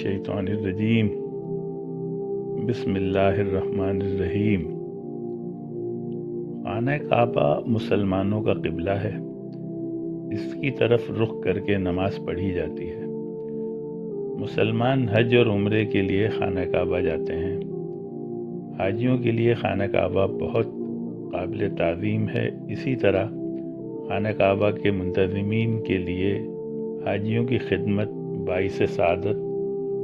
الشیطان الرجیم بسم اللہ الرحمن الرحیم۔ خانہ کعبہ مسلمانوں کا قبلہ ہے، اس کی طرف رخ کر کے نماز پڑھی جاتی ہے۔ مسلمان حج اور عمرے کے لیے خانہ کعبہ جاتے ہیں۔ حاجیوں کے لیے خانہ کعبہ بہت قابل تعظیم ہے۔ اسی طرح خانہ کعبہ کے منتظمین کے لیے حاجیوں کی خدمت باعث سعادت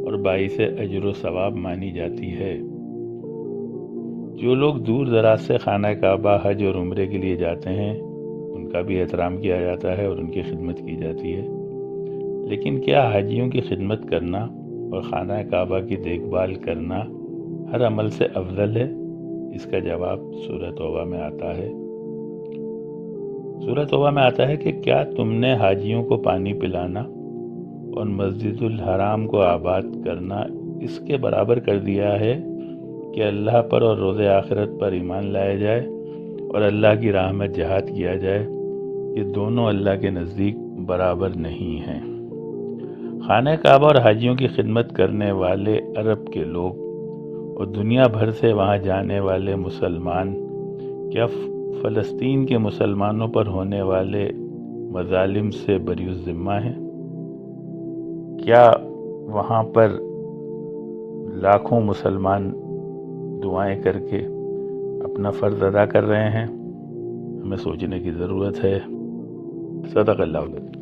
اور باعث اجر و ثواب مانی جاتی ہے۔ جو لوگ دور دراز سے خانہ کعبہ حج اور عمرے کے لیے جاتے ہیں ان کا بھی احترام کیا جاتا ہے اور ان کی خدمت کی جاتی ہے، لیکن کیا حاجیوں کی خدمت کرنا اور خانہ کعبہ کی دیکھ بھال کرنا ہر عمل سے افضل ہے؟ اس کا جواب سورہ توبہ میں آتا ہے۔ سورہ توبہ میں آتا ہے کہ کیا تم نے حاجیوں کو پانی پلانا اور مسجد الحرام کو آباد کرنا اس کے برابر کر دیا ہے کہ اللہ پر اور روز آخرت پر ایمان لایا جائے اور اللہ کی راہ میں جہاد کیا جائے؟ یہ دونوں اللہ کے نزدیک برابر نہیں ہیں۔ خانہ کعبہ اور حاجیوں کی خدمت کرنے والے عرب کے لوگ اور دنیا بھر سے وہاں جانے والے مسلمان کیا فلسطین کے مسلمانوں پر ہونے والے مظالم سے بری الذمہ ہیں؟ کیا وہاں پر لاکھوں مسلمان دعائیں کر کے اپنا فرض ادا کر رہے ہیں؟ ہمیں سوچنے کی ضرورت ہے۔ صدق اللہ العظیم۔